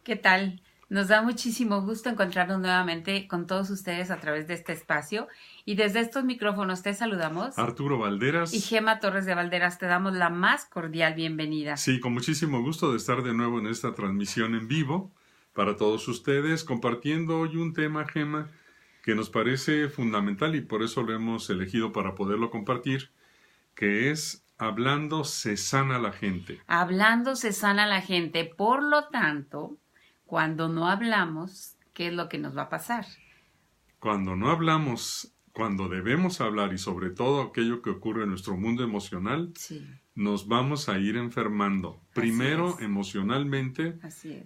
¿Qué tal? Nos da muchísimo gusto encontrarnos nuevamente con todos ustedes a través de este espacio. Y desde estos micrófonos te saludamos. Arturo Valderas. Y Gema Torres de Valderas, te damos la más cordial bienvenida. Sí, con muchísimo gusto de estar de nuevo en esta transmisión en vivo para todos ustedes, compartiendo hoy un tema, Gema, que nos parece fundamental y por eso lo hemos elegido para poderlo compartir, que es hablando se sana la gente. Hablando se sana la gente, por lo tanto, cuando no hablamos, ¿qué es lo que nos va a pasar? Cuando no hablamos, cuando debemos hablar y sobre todo aquello que ocurre en nuestro mundo emocional, Sí. Nos vamos a ir enfermando. Primero emocionalmente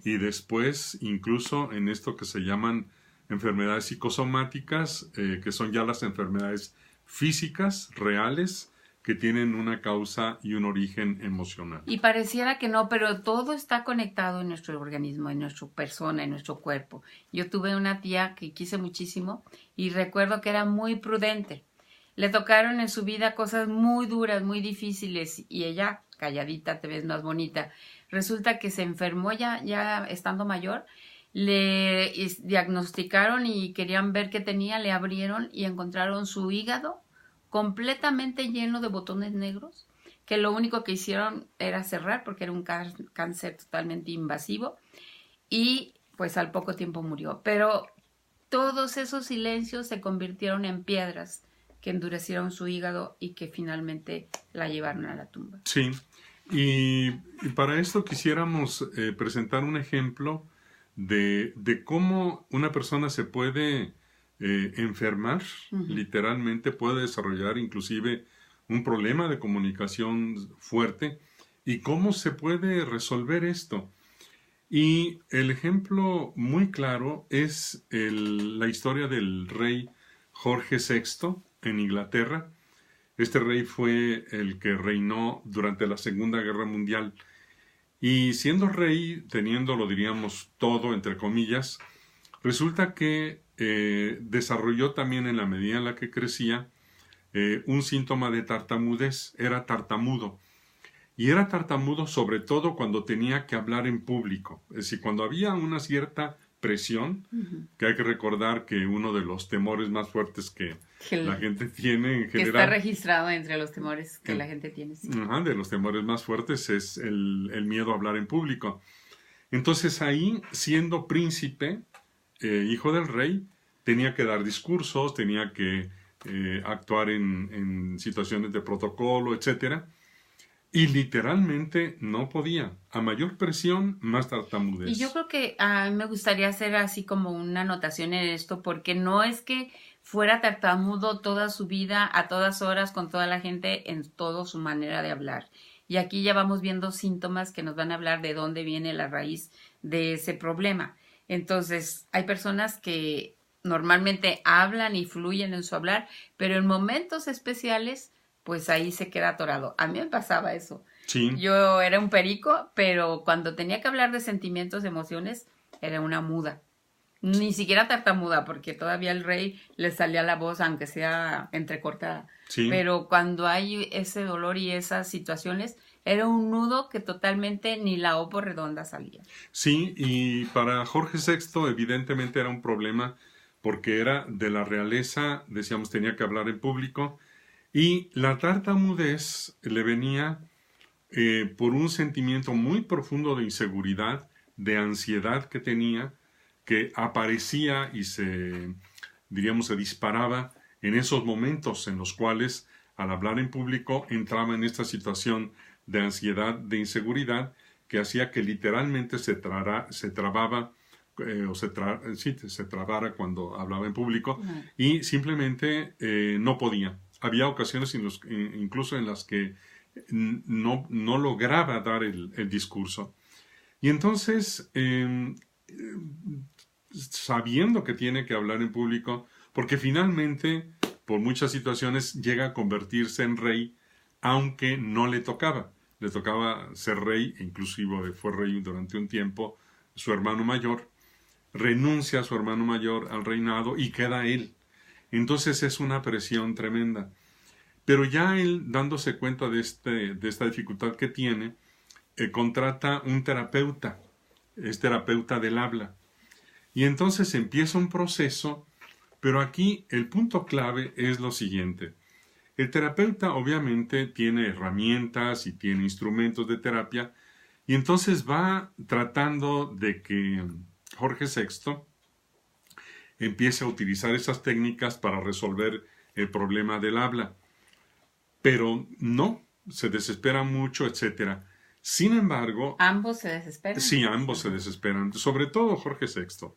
y después incluso en esto que se llaman enfermedades psicosomáticas, que son ya las enfermedades físicas, reales, que tienen una causa y un origen emocional. Y pareciera que no, pero todo está conectado en nuestro organismo, en nuestra persona, en nuestro cuerpo. Yo tuve una tía que quise muchísimo y recuerdo que era muy prudente. Le tocaron en su vida cosas muy duras, muy difíciles y ella, calladita, te ves más bonita. Resulta que se enfermó ya estando mayor, le diagnosticaron y querían ver qué tenía, le abrieron y encontraron su hígado completamente lleno de botones negros, que lo único que hicieron era cerrar porque era un cáncer totalmente invasivo y pues al poco tiempo murió. Pero todos esos silencios se convirtieron en piedras que endurecieron su hígado y que finalmente la llevaron a la tumba. Sí, y para esto quisiéramos presentar un ejemplo de cómo una persona se puede enfermar, literalmente puede desarrollar inclusive un problema de comunicación fuerte y cómo se puede resolver esto. Y el ejemplo muy claro es la historia del rey Jorge VI en Inglaterra. Este rey fue el que reinó durante la Segunda Guerra Mundial y siendo rey, teniéndolo diríamos todo entre comillas, resulta que desarrolló también en la medida en la que crecía un síntoma de tartamudez, era tartamudo. Y era tartamudo sobre todo cuando tenía que hablar en público. Es decir, cuando había una cierta presión, que hay que recordar que uno de los temores más fuertes que la gente tiene en general... Que está registrado entre los temores que la gente tiene. Sí. De los temores más fuertes es el miedo a hablar en público. Entonces ahí, siendo príncipe, hijo del rey, tenía que dar discursos, tenía que actuar en situaciones de protocolo, etcétera. Y literalmente no podía. A mayor presión, más tartamudez. Y yo creo que a mí me gustaría hacer así como una anotación en esto, porque no es que fuera tartamudo toda su vida, a todas horas, con toda la gente, en toda su manera de hablar. Y aquí ya vamos viendo síntomas que nos van a hablar de dónde viene la raíz de ese problema. Entonces, hay personas que normalmente hablan y fluyen en su hablar, pero en momentos especiales pues ahí se queda atorado. A mí me pasaba eso. Sí. Yo era un perico, pero cuando tenía que hablar de sentimientos, emociones, era una muda. Ni siquiera tartamuda, porque todavía al rey le salía la voz, aunque sea entrecortada. Sí. Pero cuando hay ese dolor y esas situaciones, era un nudo que totalmente ni la O por redonda salía. Sí, y para Jorge VI evidentemente era un problema porque era de la realeza, decíamos, tenía que hablar en público. Y la tartamudez le venía por un sentimiento muy profundo de inseguridad, de ansiedad que tenía, que aparecía y se disparaba en esos momentos en los cuales al hablar en público entraba en esta situación de ansiedad, de inseguridad, que hacía que literalmente se trabara cuando hablaba en público y simplemente no podía. Había ocasiones incluso en las que no lograba dar el discurso. Y entonces, sabiendo que tiene que hablar en público, porque finalmente, por muchas situaciones, llega a convertirse en rey, aunque no le tocaba. Le tocaba ser rey, inclusive fue rey durante un tiempo, su hermano mayor. Renuncia a su hermano mayor al reinado y queda él. Entonces es una presión tremenda. Pero ya él, dándose cuenta de esta dificultad que tiene, contrata un terapeuta es terapeuta del habla. Y entonces empieza un proceso, pero aquí el punto clave es lo siguiente. El terapeuta obviamente tiene herramientas y tiene instrumentos de terapia, y entonces va tratando de que Jorge VI empiece a utilizar esas técnicas para resolver el problema del habla. Pero no, se desespera mucho, etc. Sin embargo... ¿Ambos se desesperan? Sí, ambos se desesperan, sobre todo Jorge VI.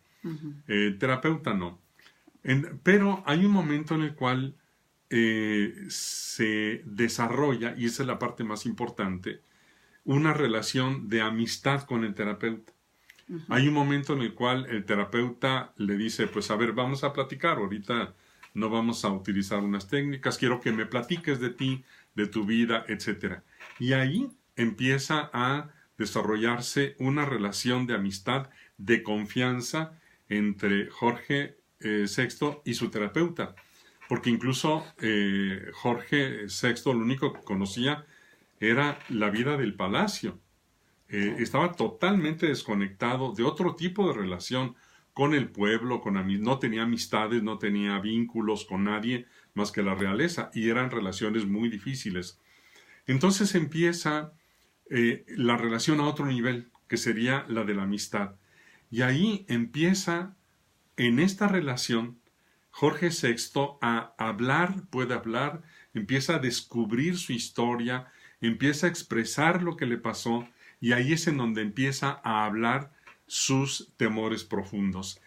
El terapeuta no. Pero hay un momento en el cual se desarrolla, y esa es la parte más importante, una relación de amistad con el terapeuta. Hay un momento en el cual el terapeuta le dice, pues a ver, vamos a platicar, ahorita no vamos a utilizar unas técnicas, quiero que me platiques de ti, de tu vida, etc. Y ahí empieza a desarrollarse una relación de amistad, de confianza entre Jorge VI y su terapeuta. Porque incluso Jorge VI lo único que conocía era la vida del palacio. Estaba totalmente desconectado de otro tipo de relación con el pueblo, no tenía amistades, no tenía vínculos con nadie más que la realeza, y eran relaciones muy difíciles. Entonces empieza la relación a otro nivel, que sería la de la amistad. Y ahí empieza, en esta relación, Jorge VI a hablar, puede hablar, empieza a descubrir su historia, empieza a expresar lo que le pasó, y ahí es en donde empieza a hablar sus temores profundos.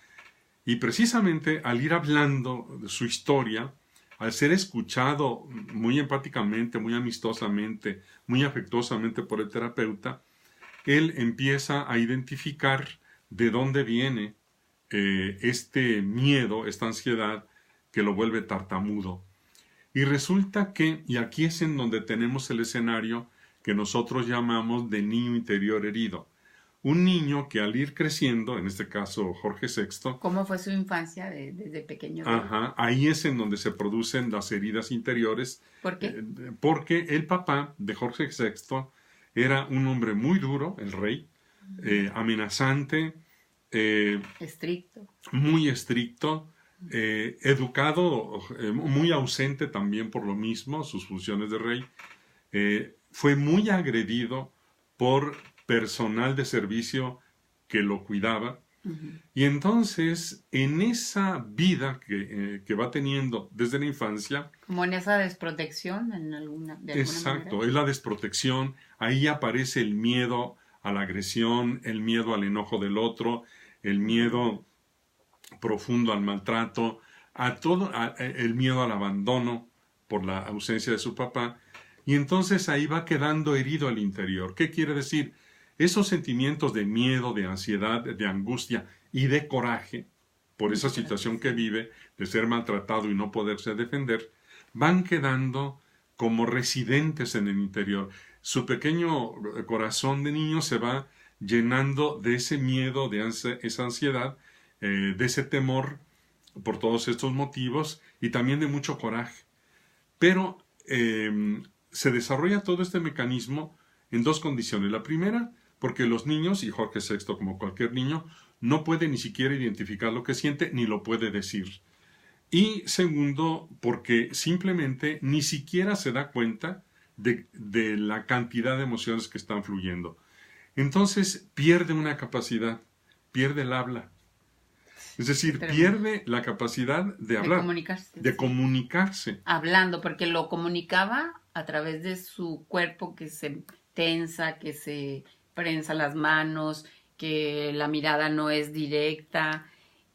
Y precisamente al ir hablando de su historia, al ser escuchado muy empáticamente, muy amistosamente, muy afectuosamente por el terapeuta, él empieza a identificar de dónde viene este miedo, esta ansiedad que lo vuelve tartamudo. Y resulta que, y aquí es en donde tenemos el escenario que nosotros llamamos de niño interior herido. Un niño que al ir creciendo, en este caso Jorge VI... ¿Cómo fue su infancia desde pequeño? Ajá, ahí es en donde se producen las heridas interiores. ¿Por qué? Porque el papá de Jorge VI era un hombre muy duro, el rey, amenazante, estricto. Muy estricto, educado, muy ausente también por lo mismo, sus funciones de rey. Fue muy agredido por personal de servicio que lo cuidaba. Y entonces, en esa vida que va teniendo desde la infancia... Como en esa desprotección, de alguna exacto, manera. Es la desprotección. Ahí aparece el miedo a la agresión, el miedo al enojo del otro, el miedo profundo al maltrato, el miedo al abandono por la ausencia de su papá. Y entonces ahí va quedando herido al interior. ¿Qué quiere decir? Esos sentimientos de miedo, de ansiedad, de angustia y de coraje por esa situación que vive, de ser maltratado y no poderse defender, van quedando como residentes en el interior. Su pequeño corazón de niño se va llenando de ese miedo, de esa ansiedad, de ese temor por todos estos motivos y también de mucho coraje. Pero se desarrolla todo este mecanismo en dos condiciones. La primera, porque los niños, y Jorge VI como cualquier niño, no puede ni siquiera identificar lo que siente ni lo puede decir. Y segundo, porque simplemente ni siquiera se da cuenta de la cantidad de emociones que están fluyendo. Entonces pierde una capacidad, pierde el habla. Es decir, pierde la capacidad de hablar, de comunicarse. Hablando, porque lo comunicaba a través de su cuerpo que se tensa, que se prensa las manos, que la mirada no es directa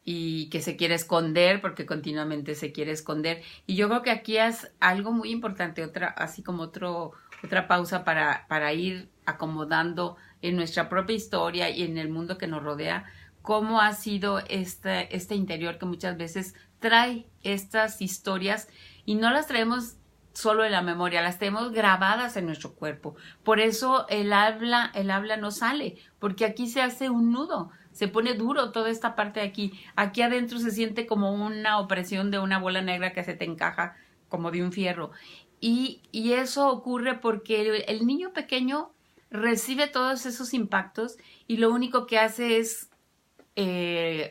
y que se quiere esconder porque continuamente se quiere esconder. Y yo creo que aquí es algo muy importante, así como otra pausa para ir acomodando en nuestra propia historia y en el mundo que nos rodea, cómo ha sido este interior que muchas veces trae estas historias y no las traemos solo en la memoria, las tenemos grabadas en nuestro cuerpo. Por eso el habla no sale, porque aquí se hace un nudo, se pone duro toda esta parte de aquí. Aquí adentro se siente como una opresión de una bola negra que se te encaja como de un fierro. Y eso ocurre porque el niño pequeño recibe todos esos impactos y lo único que hace es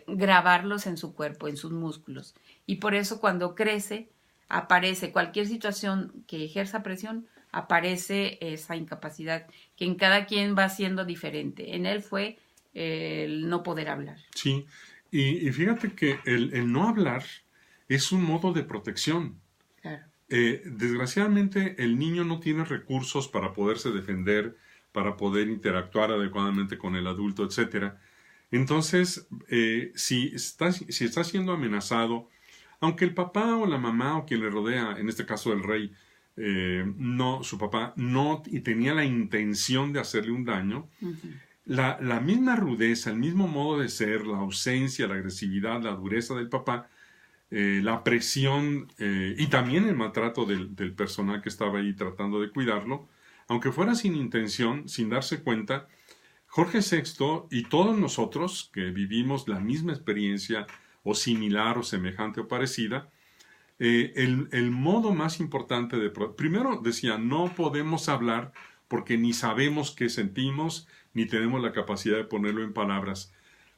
grabarlos en su cuerpo, en sus músculos. Y por eso cuando crece, aparece cualquier situación que ejerza presión, aparece esa incapacidad que en cada quien va siendo diferente. En él fue el no poder hablar. Sí, y fíjate que el no hablar es un modo de protección. Claro. Desgraciadamente el niño no tiene recursos para poderse defender, para poder interactuar adecuadamente con el adulto, etc. Entonces, si está siendo amenazado, aunque el papá o la mamá o quien le rodea, en este caso el rey, su papá no y tenía la intención de hacerle un daño, la misma rudeza, el mismo modo de ser, la ausencia, la agresividad, la dureza del papá, la presión y también el maltrato del personal que estaba ahí tratando de cuidarlo, aunque fuera sin intención, sin darse cuenta, Jorge VI y todos nosotros que vivimos la misma experiencia o similar o semejante o parecida, el modo más importante primero decía, no podemos hablar porque ni sabemos qué sentimos, ni tenemos la capacidad de ponerlo en palabras,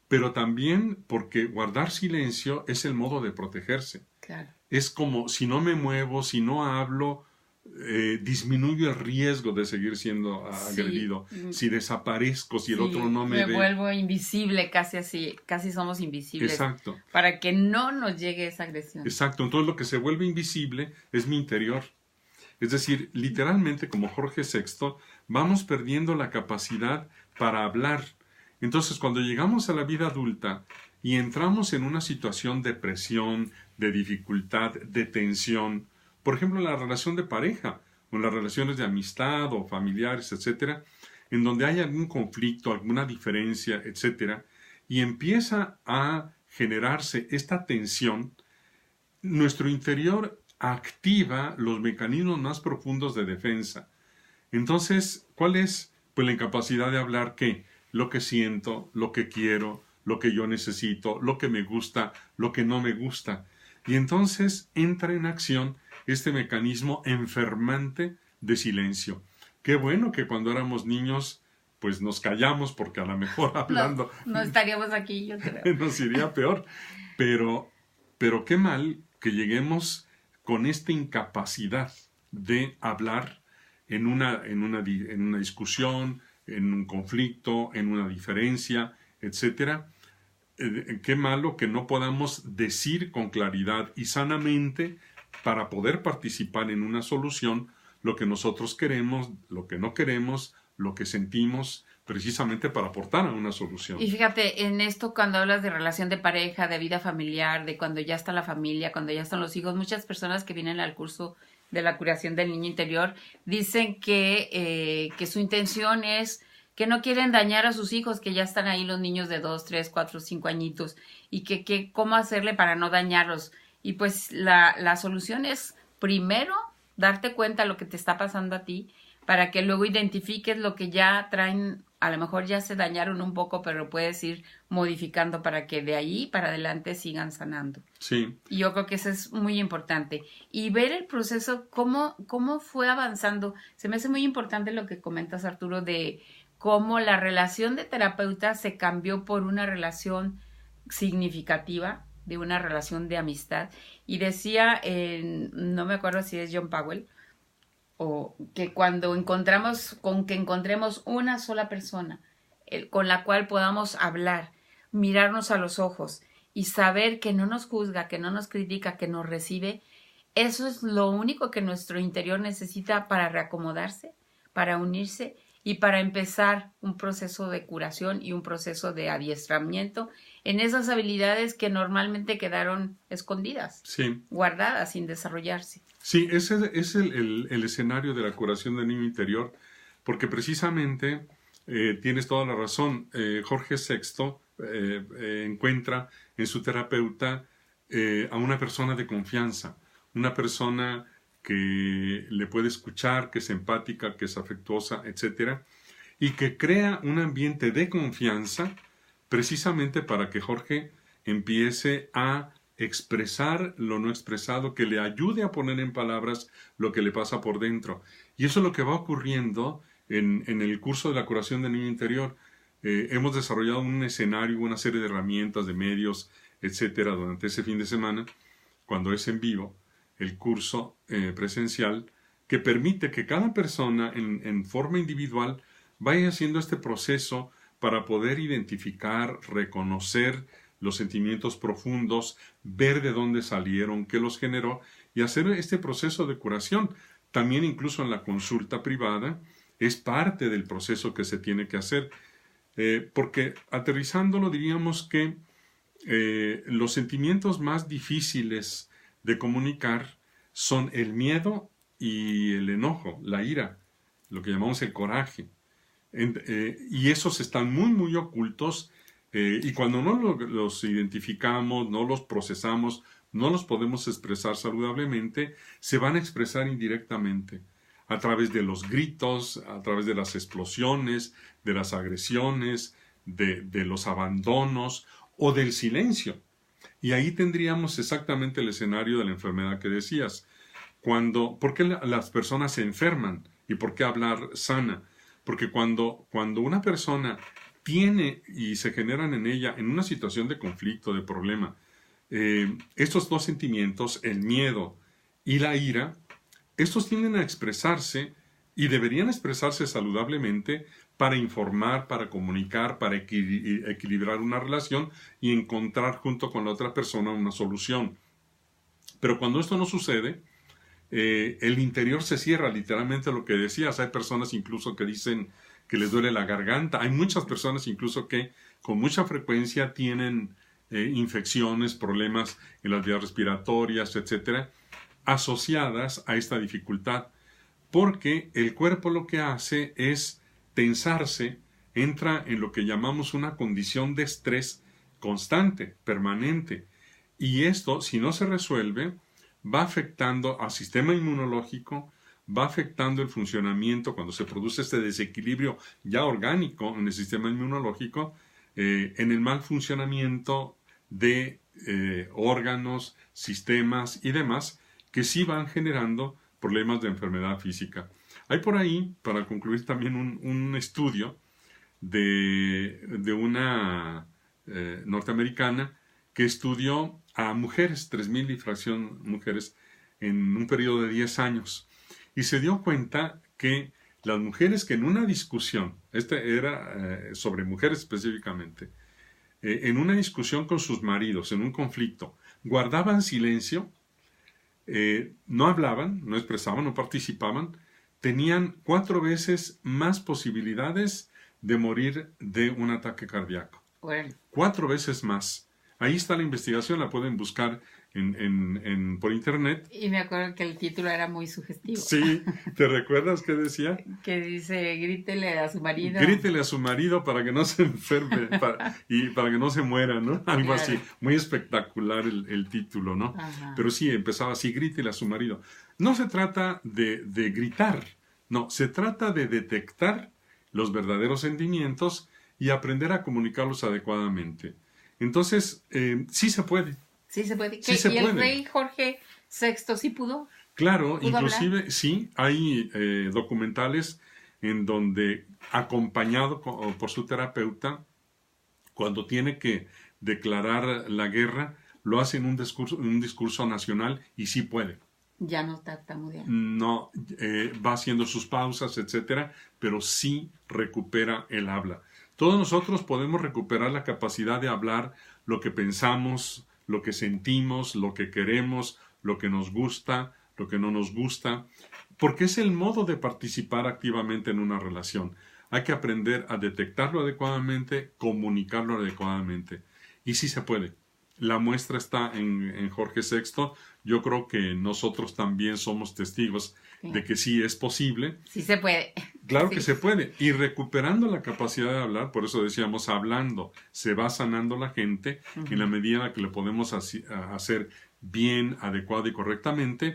pero también porque guardar silencio es el modo de protegerse. Claro. Es como si no me muevo, si no hablo, disminuyo el riesgo de seguir siendo agredido. Sí. Si desaparezco, si el otro no me ve. Me vuelvo invisible, casi somos invisibles. Exacto. Para que no nos llegue esa agresión. Exacto. Entonces lo que se vuelve invisible es mi interior. Es decir, literalmente como Jorge VI, vamos perdiendo la capacidad para hablar. Entonces cuando llegamos a la vida adulta y entramos en una situación de presión, de dificultad, de tensión, por ejemplo, en la relación de pareja, o en las relaciones de amistad o familiares, etcétera, en donde hay algún conflicto, alguna diferencia, etcétera, y empieza a generarse esta tensión, nuestro interior activa los mecanismos más profundos de defensa. Entonces, ¿cuál es? Pues la incapacidad de hablar ¿qué? Lo que siento, lo que quiero, lo que yo necesito, lo que me gusta, lo que no me gusta. Y entonces entra en acción este mecanismo enfermante de silencio. Qué bueno que cuando éramos niños pues nos callamos porque a lo mejor hablando no estaríamos aquí, yo creo. nos iría peor. Pero qué mal que lleguemos con esta incapacidad de hablar en una discusión, en un conflicto, en una diferencia, etcétera. Qué malo que no podamos decir con claridad y sanamente para poder participar en una solución lo que nosotros queremos, lo que no queremos, lo que sentimos, precisamente para aportar a una solución. Y fíjate, en esto cuando hablas de relación de pareja, de vida familiar, de cuando ya está la familia, cuando ya están los hijos, muchas personas que vienen al curso de la curación del niño interior dicen que su intención es que no quieren dañar a sus hijos, que ya están ahí los niños de 2, 3, 4, 5 añitos, y que cómo hacerle para no dañarlos. Y pues la solución es primero darte cuenta de lo que te está pasando a ti, para que luego identifiques lo que ya traen, a lo mejor ya se dañaron un poco, pero puedes ir modificando para que de ahí para adelante sigan sanando. Sí. Y yo creo que eso es muy importante. Y ver el proceso, cómo fue avanzando. Se me hace muy importante lo que comentas, Arturo, de cómo la relación de terapeuta se cambió por una relación significativa, de una relación de amistad. Y decía, no me acuerdo si es John Powell, o que cuando encontremos una sola persona con la cual podamos hablar, mirarnos a los ojos y saber que no nos juzga, que no nos critica, que nos recibe, eso es lo único que nuestro interior necesita para reacomodarse, para unirse y para empezar un proceso de curación y un proceso de adiestramiento en esas habilidades que normalmente quedaron escondidas, sí, guardadas, sin desarrollarse. Sí, ese es el escenario de la curación del niño interior, porque precisamente tienes toda la razón. Jorge VI encuentra en su terapeuta a una persona de confianza, una persona que le puede escuchar, que es empática, que es afectuosa, etcétera, y que crea un ambiente de confianza precisamente para que Jorge empiece a expresar lo no expresado, que le ayude a poner en palabras lo que le pasa por dentro. Y eso lo que va ocurriendo en el curso de la curación del niño interior, hemos desarrollado un escenario, una serie de herramientas, de medios, etcétera, durante ese fin de semana, cuando es en vivo, el curso presencial, que permite que cada persona en forma individual vaya haciendo este proceso para poder identificar, reconocer los sentimientos profundos, ver de dónde salieron, qué los generó, y hacer este proceso de curación. También incluso en la consulta privada es parte del proceso que se tiene que hacer, porque aterrizándolo diríamos que los sentimientos más difíciles de comunicar son el miedo y el enojo, la ira, lo que llamamos el coraje. Y esos están muy, muy ocultos, y cuando no los identificamos, no los procesamos, no los podemos expresar saludablemente, se van a expresar indirectamente, a través de los gritos, a través de las explosiones, de las agresiones, de los abandonos o del silencio. Y ahí tendríamos exactamente el escenario de la enfermedad que decías. ¿Por qué las personas se enferman? ¿Y por qué hablar sana? Porque cuando una persona tiene y se generan en ella, en una situación de conflicto, de problema, estos dos sentimientos, el miedo y la ira, estos tienden a expresarse y deberían expresarse saludablemente para informar, para comunicar, para equilibrar una relación y encontrar junto con la otra persona una solución. Pero cuando esto no sucede, el interior se cierra, literalmente lo que decías. Hay personas incluso que dicen que les duele la garganta. Hay muchas personas incluso que con mucha frecuencia tienen infecciones, problemas en las vías respiratorias, etcétera, asociadas a esta dificultad, porque el cuerpo lo que hace es tensarse, entra en lo que llamamos una condición de estrés constante, permanente, y esto, si no se resuelve, va afectando al sistema inmunológico, va afectando el funcionamiento cuando se produce este desequilibrio ya orgánico en el sistema inmunológico, en el mal funcionamiento de órganos, sistemas y demás, que sí van generando problemas de enfermedad física. Hay por ahí, para concluir, también un estudio de una norteamericana que estudió a mujeres, 3,000 y fracción mujeres, en un periodo de 10 años. Y se dio cuenta que las mujeres que en una discusión, este era sobre mujeres específicamente, en una discusión con sus maridos, en un conflicto, guardaban silencio, no hablaban, no expresaban, no participaban, tenían 4 veces más posibilidades de morir de un ataque cardíaco. Bueno. 4 veces más. Ahí está la investigación, la pueden buscar por internet. Y me acuerdo que el título era muy sugestivo. Sí, ¿te recuerdas qué decía? Que dice, grítele a su marido. Grítele a su marido para que no se enferme y para que no se muera, ¿no? Algo así. Muy espectacular el título, ¿no? Ajá. Pero sí, empezaba así, grítele a su marido. No se trata de gritar, no, se trata de detectar los verdaderos sentimientos y aprender a comunicarlos adecuadamente. Entonces, sí se puede. Sí se puede. Sí se puede. El rey Jorge VI sí pudo? Claro, ¿Pudo inclusive hablar? Sí, hay documentales en donde, acompañado por su terapeuta, cuando tiene que declarar la guerra, lo hace en un discurso nacional y sí puede. Ya no tartamudea. No, va haciendo sus pausas, etcétera, pero sí recupera el habla. Todos nosotros podemos recuperar la capacidad de hablar lo que pensamos, lo que sentimos, lo que queremos, lo que nos gusta, lo que no nos gusta, porque es el modo de participar activamente en una relación. Hay que aprender a detectarlo adecuadamente, comunicarlo adecuadamente. Y sí se puede. La muestra está en Jorge VI. Yo creo que nosotros también somos testigos de que sí es posible. Sí se puede. Claro sí. Que se puede. Y recuperando la capacidad de hablar, por eso decíamos, hablando, se va sanando la gente en la medida en la que le podemos hacer bien, adecuado y correctamente.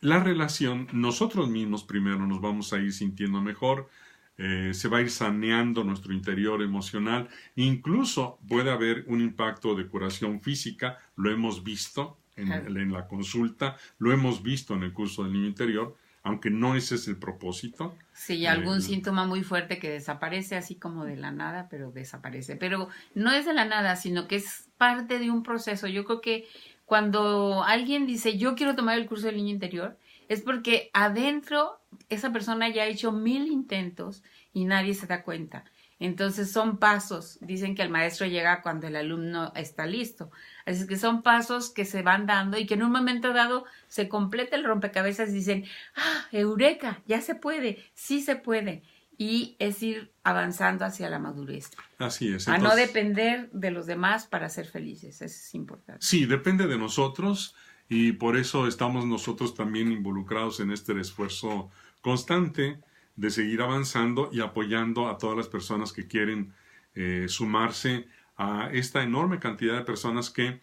La relación, nosotros mismos primero nos vamos a ir sintiendo mejor, se va a ir saneando nuestro interior emocional, incluso puede haber un impacto de curación física, lo hemos visto en la consulta, lo hemos visto en el curso del niño interior, aunque no ese es el propósito. Sí, algún síntoma muy fuerte que desaparece así como de la nada, pero desaparece. Pero no es de la nada, sino que es parte de un proceso. Yo creo que cuando alguien dice, yo quiero tomar el curso del niño interior, es porque adentro esa persona ya ha hecho 1000 intentos y nadie se da cuenta. Entonces son pasos. Dicen que el maestro llega cuando el alumno está listo. Así que son pasos que se van dando y que en un momento dado se completa el rompecabezas y dicen, ¡ah, eureka! Ya se puede, sí se puede. Y es ir avanzando hacia la madurez. Así es. Entonces, a no depender de los demás para ser felices. Eso es importante. Sí, depende de nosotros y por eso estamos nosotros también involucrados en este esfuerzo constante de seguir avanzando y apoyando a todas las personas que quieren sumarse a esta enorme cantidad de personas que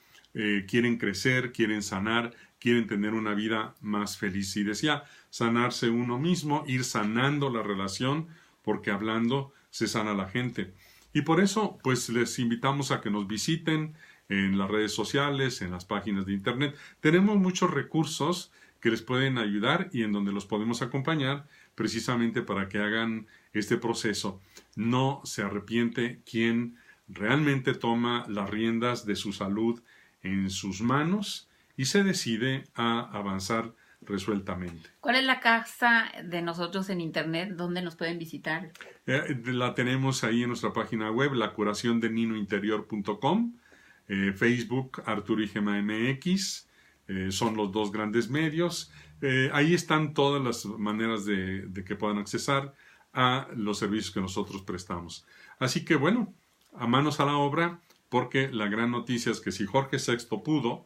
quieren crecer, quieren sanar, quieren tener una vida más feliz. Y decía, sanarse uno mismo, ir sanando la relación, porque hablando se sana la gente. Y por eso, pues les invitamos a que nos visiten en las redes sociales, en las páginas de internet. Tenemos muchos recursos que les pueden ayudar y en donde los podemos acompañar precisamente para que hagan este proceso. No se arrepiente quien realmente toma las riendas de su salud en sus manos y se decide a avanzar resueltamente. ¿Cuál es la casa de nosotros en internet? ¿Dónde nos pueden visitar? La tenemos ahí en nuestra página web, lacuraciondeniñointerior.com, Facebook, Arturo y Gema MX, son los dos grandes medios. Ahí están todas las maneras de que puedan accesar a los servicios que nosotros prestamos. Así que bueno, a manos a la obra, porque la gran noticia es que si Jorge VI pudo,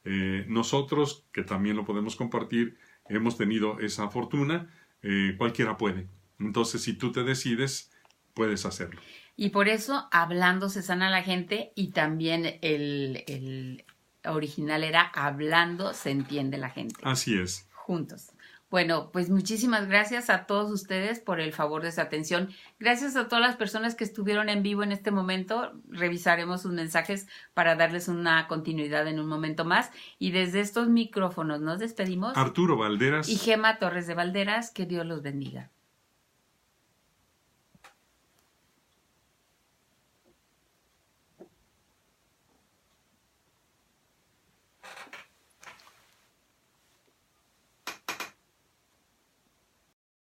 nosotros, que también lo podemos compartir, hemos tenido esa fortuna, cualquiera puede. Entonces, si tú te decides, puedes hacerlo. Y por eso, hablando se sana la gente, y también el original era hablando se entiende la gente. Así es. Juntos. Bueno, pues muchísimas gracias a todos ustedes por el favor de su atención. Gracias a todas las personas que estuvieron en vivo en este momento. Revisaremos sus mensajes para darles una continuidad en un momento más. Y desde estos micrófonos nos despedimos. Arturo Valderas y Gema Torres de Valderas. Que Dios los bendiga.